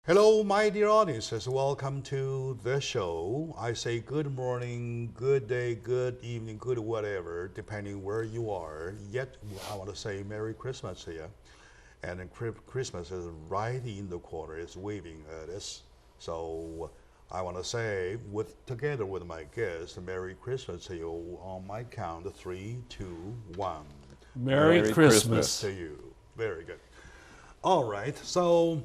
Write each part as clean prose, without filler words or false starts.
Hello, my dear audiences. Welcome to the show. I say good morning, good day, good evening, good whatever, depending where you are. Yet, I want to say Merry Christmas to you. And Christmas is right in the corner. It's waving at us. So I want to say, together with my guests, Merry Christmas to you on my count. 3, 2, 1. Merry Christmas to you. Very good. All right. So.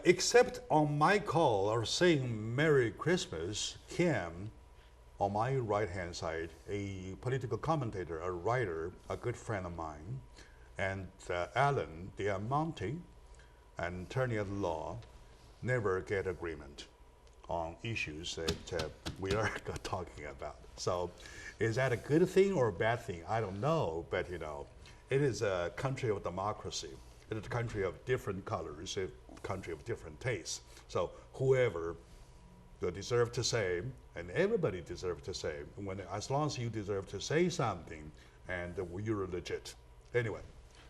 Except on my call or saying Merry Christmas, Kim, on my right-hand side, a political commentator, a writer, a good friend of mine, and Election丨East, an attorney at law, never get agreement on issues that we are talking about. So is that a good thing or a bad thing? I don't know, but it is a country of democracy. It is a country of different colors, a country of different tastes. So whoever deserve to say, and everybody deserves to say, as long as you deserve to say something, and you're legit. Anyway,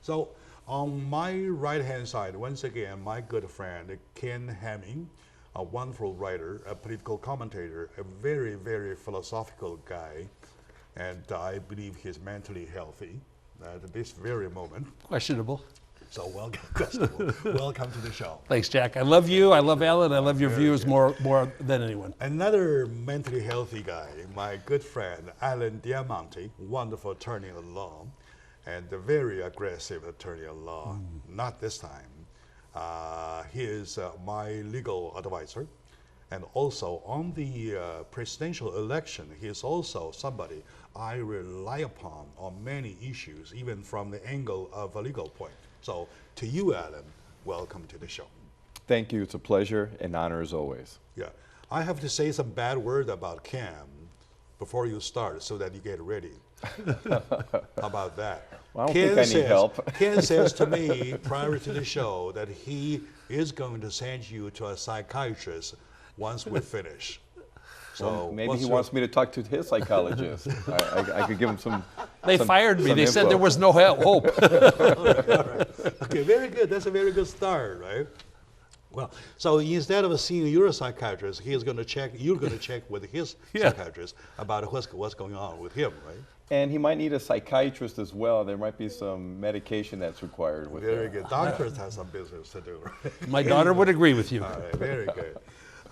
so on my right-hand side, once again, my good friend Ken Hemming, a wonderful writer, a political commentator, a very, very philosophical guy, and I believe he's mentally healthy at this very moment. Questionable. So welcome to the show. Thanks, Jack. I love you. I love Alan. I love your viewers more than anyone. Another mentally healthy guy, my good friend Election丨East, wonderful attorney at law, and a very aggressive attorney at law. Not this time. He is my legal advisor, and also on the presidential election, he is also somebody I rely upon on many issues, even from the angle of a legal point. So to you, Alan, welcome to the show. Thank you. It's a pleasure and honor as always. Yeah. I have to say some bad word about Cam before you start so that you get ready. How about that? Well, I don't think I need help. Ken says to me prior to the show that he is going to send you to a psychiatrist once we finish. So well, maybe he wants me to talk to his psychologist. I could give him some. They fired me. They said there was no hope. All right. Okay, very good. That's a very good start, right? Well, so instead of seeing your psychiatrist, you're going to check with his psychiatrist about what's going on with him, right? And he might need a psychiatrist as well. There might be some medication that's required with Very good. Doctors have some business to do, right? My daughter would agree with you. All right, very good.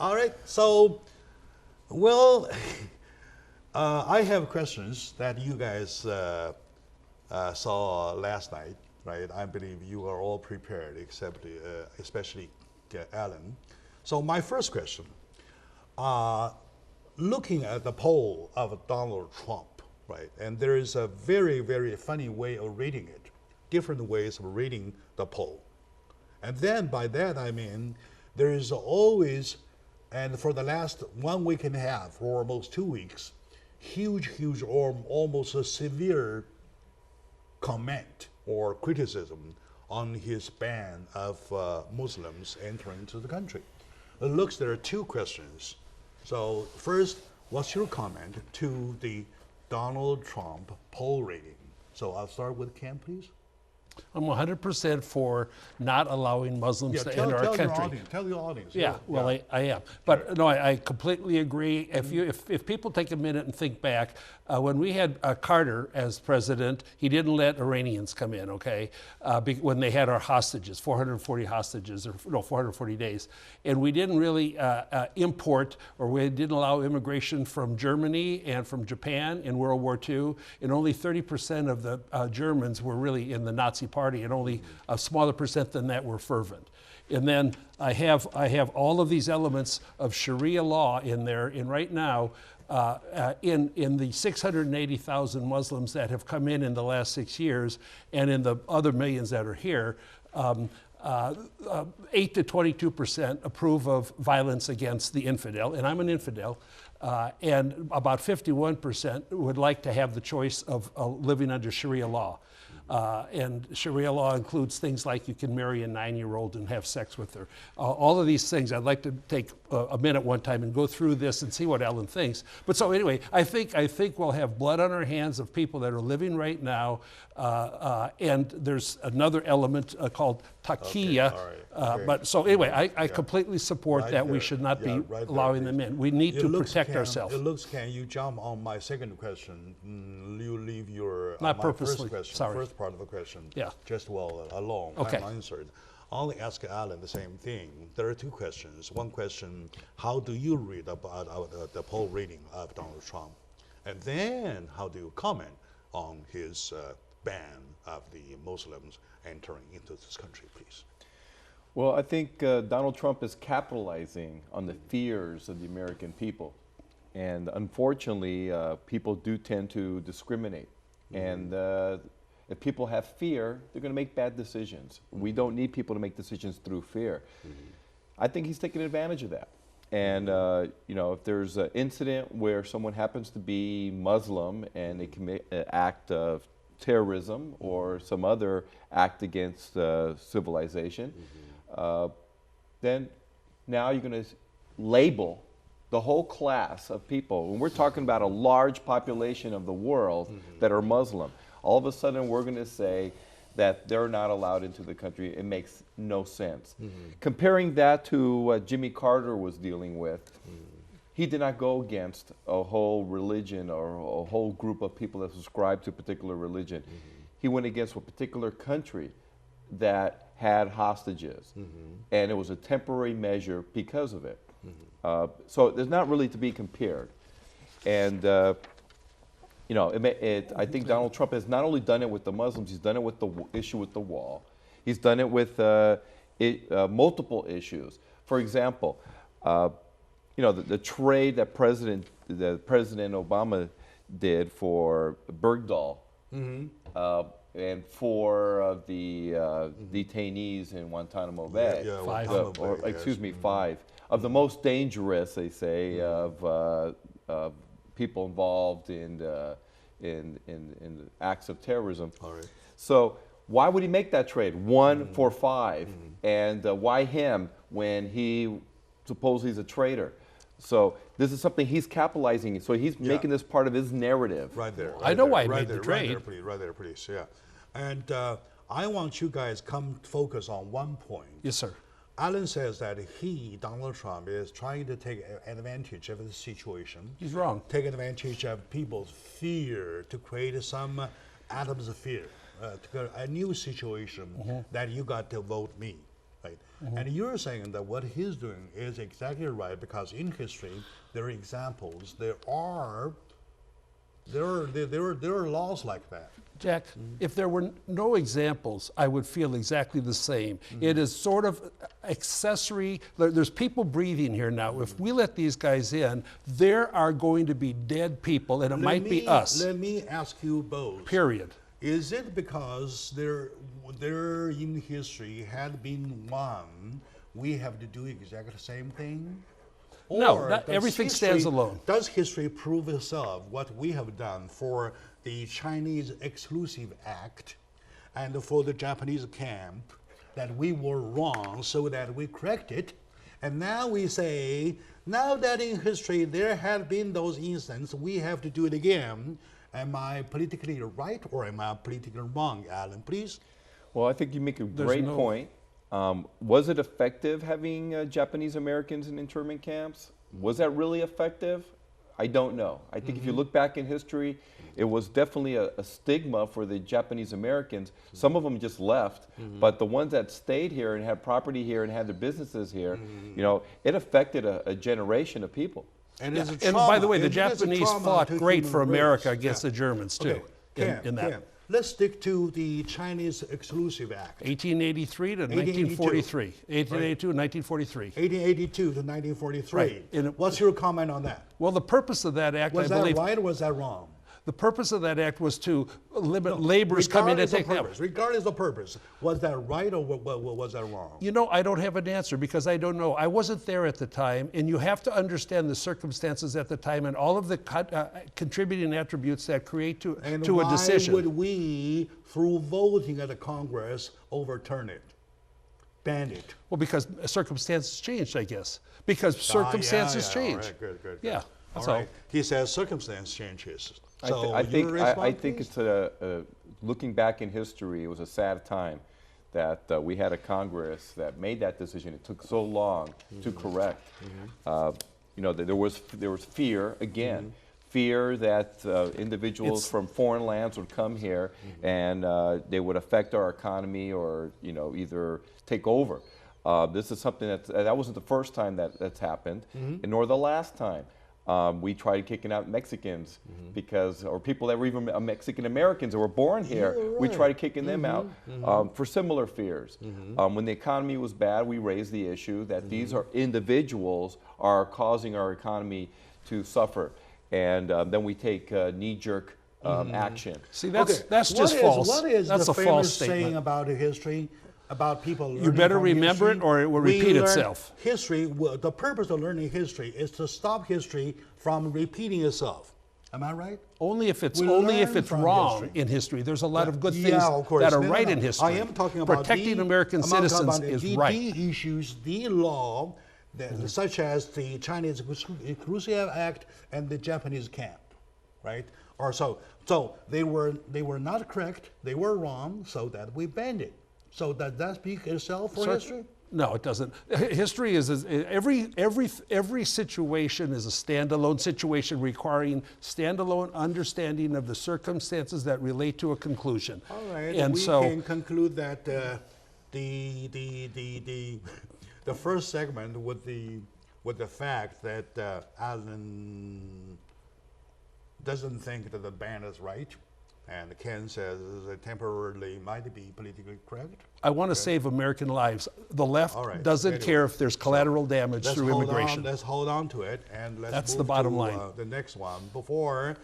All right, so, well, I have questions that you guys saw last night, right? I believe you are all prepared, except especially Alan. So my first question, looking at the poll of Donald Trump, right? And there is a very, very funny way of reading it, different ways of reading the poll. And then by that I mean, there is always, and for the last 1 week and a half, or almost 2 weeks, huge, or almost a severe comment or criticism on his ban of Muslims entering into the country. It looks there are two questions. So first, what's your comment to the Donald Trump poll rating? So I'll start with Cam, please. I'm 100% for not allowing Muslims to enter our country. Tell your audience. Yeah, well, I am. But no, I completely agree. If people take a minute and think back, when we had Carter as president, he didn't let Iranians come in, okay? When they had our hostages, 440 hostages, or no, 440 days. And we didn't really import, or we didn't allow immigration from Germany and from Japan in World War II. And only 30% of the Germans were really in the Nazi Party, and only a smaller percent than that were fervent. And then I have all of these elements of Sharia law in there. And right now, in the 680,000 Muslims that have come in the last 6 years, and in the other millions that are here, 8 to 22% approve of violence against the infidel, and I'm an infidel, and about 51% would like to have the choice of living under Sharia law. And Sharia law includes things like you can marry a 9-year-old and have sex with her. All of these things, I'd like to take a minute one time and go through this and see what Ellen thinks. But so anyway, I think we'll have blood on our hands of people that are living right now. And there's another element called taqiyya. Okay. But so anyway, I completely support Right that we there. should not Yeah, be right there. allowing them in. We need to protect Ken, ourselves. It looks, Ken, you jump on my second question. You leave your Not my purposely, first question, sorry. first part of the question, Yeah. just well alone, Okay. unanswered. I'll ask Alan the same thing. There are two questions. One question, how do you read about the poll reading of Donald Trump? And then how do you comment on his ban of the Muslims entering into this country, please? Well, I think Donald Trump is capitalizing on the fears of the American people. And unfortunately, people do tend to discriminate. And if people have fear, they're going to make bad decisions. We don't need people to make decisions through fear. I think he's taking advantage of that. And you know, if there's an incident where someone happens to be Muslim and they commit an act of terrorism or some other act against civilization, then now you're going to label the whole class of people. When we're talking about a large population of the world that are Muslim, all of a sudden we're going to say that they're not allowed into the country. It makes no sense. Comparing that to what Jimmy Carter was dealing with, he did not go against a whole religion or a whole group of people that subscribe to a particular religion. He went against a particular country that had hostages, and it was a temporary measure because of it. So there's not really to be compared. And you know, I think Donald Trump has not only done it with the Muslims, he's done it with the issue with the wall. He's done it with multiple issues. For example, you know, the trade that President Obama did for Bergdahl and for the detainees in Guantanamo Bay. Yeah, Five. Guantanamo Bay, Or, yes. excuse me, 5 of the most dangerous, they say, of people involved in acts of terrorism. All right. So why would he make that trade? 1 for 5, and why him when he supposedly is a traitor? So this is something he's capitalizing. So he's making this part of his narrative. Right there. I know why he right made the there, trade. Right there, please. Yeah. And I want you guys come focus on one point. Yes, sir. Alan says that Donald Trump, is trying to take advantage of the situation. He's wrong. Take advantage of people's fear to create some atoms of fear, to create a new situation that you got to vote me, right? And you're saying that what he's doing is exactly right, because in history there are examples. There are laws like that. Jack, if there were no examples, I would feel exactly the same. It is sort of accessory. There's people breathing here now. If we let these guys in, there are going to be dead people, and it might be us. Let me ask you both. Period. Is it because there in history had been one, we have to do exactly the same thing? No, Or not does everything stands alone. Does history prove itself what we have done for the Chinese Exclusive Act and for the Japanese camp, that we were wrong, so that we correct it? And now we say, now that in history there have been those instances, we have to do it again. Am I politically right or am I politically wrong, Alan, please? Well, I think you make a great point. Was it effective having Japanese Americans in internment camps? Was that really effective? I don't know. I think if you look back in history, it was definitely a stigma for the Japanese Americans. Some of them just left, but the ones that stayed here and had property here and had their businesses here, you know, it affected a generation of people. And, Yeah. it's a And trauma. by the way, the It is a Japanese trauma fought to great human for America race. against the Germans, too, Okay. in that. Let's stick to the Chinese Exclusive Act. 1883 to 1882. 1943. 1882 and 1943. 1882 to 1943. Right. What's your comment on that? Well, the purpose of that act, Was I that believe, right or was that wrong? The purpose of that act was to limit laborers coming in and taking that. Regardless of purpose, was that right or was that wrong? You know, I don't have an answer because I don't know. I wasn't there at the time, and you have to understand the circumstances at the time and all of the contributing attributes that create to a decision. Why would we, through voting at the Congress, overturn it, ban it? Well, because circumstances changed, I guess. Because circumstances change. All right, good. Yeah, that's all. Right. He says circumstance changes. So I think it's looking back in history, it was a sad time that we had a Congress that made that decision. It took so long to correct. You know, there was fear again. Fear that individuals from foreign lands would come here and they would affect our economy or, you know, either take over. This is something that wasn't the first time that's happened, and nor the last time. We tried kicking out Mexicans because, or people that were even Mexican Americans that were born here, we tried kicking them out for similar fears. When the economy was bad, we raised the issue that these are individuals are causing our economy to suffer. And then we take knee-jerk action. See, that's just false. What is that's the a famous false statement. saying about history, about people learning You better from remember history? it or it will We repeat learn itself. History, the purpose of learning history is to stop history from repeating itself. Am I right? Only if it's We learn from wrong history. in history. There's a lot of good things of course. that are right in history. I am talking about protecting American citizens is right. The issues, the law, such as the Chinese Exclusive Act and the Japanese camp, right? Or so they were not correct. They were wrong. So that we banned it. So does that speak itself for history? No, it doesn't. History is every situation is a standalone situation requiring standalone understanding of the circumstances that relate to a conclusion. All right, and we can conclude that the first segment with the fact that Alan doesn't think that the ban is right. And Ken says it temporarily might be politically correct. I want to save American lives. The left doesn't care if there's collateral damage through immigration. Let's hold on to it, and let's move the bottom to, line. The next one. Before,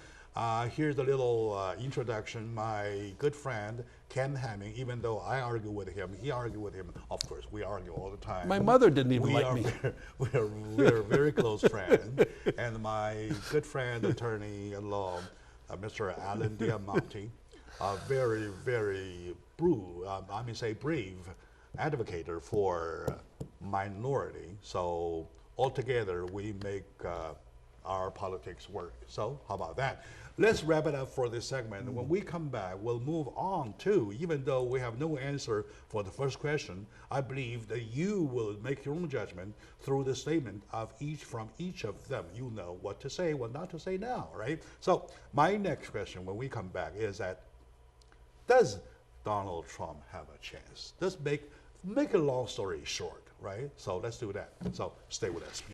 here's a little introduction. My good friend Ken Hamming, even though I argue with him, he argued with him. Of course, we argue all the time. My mother didn't even like me. We're very close friends. And my good friend, attorney at law, Mr. Election丨a very, very brave advocate for minority. So altogether, we make our politics work. So how about that? Let's wrap it up for this segment. When we come back, we'll move on to, even though we have no answer for the first question, I believe that you will make your own judgment through the statement of from each of them. You know what to say, what not to say now, right? So my next question when we come back is that, does Donald Trump have a chance? Let's make a long story short, right? So let's do that. So stay with us.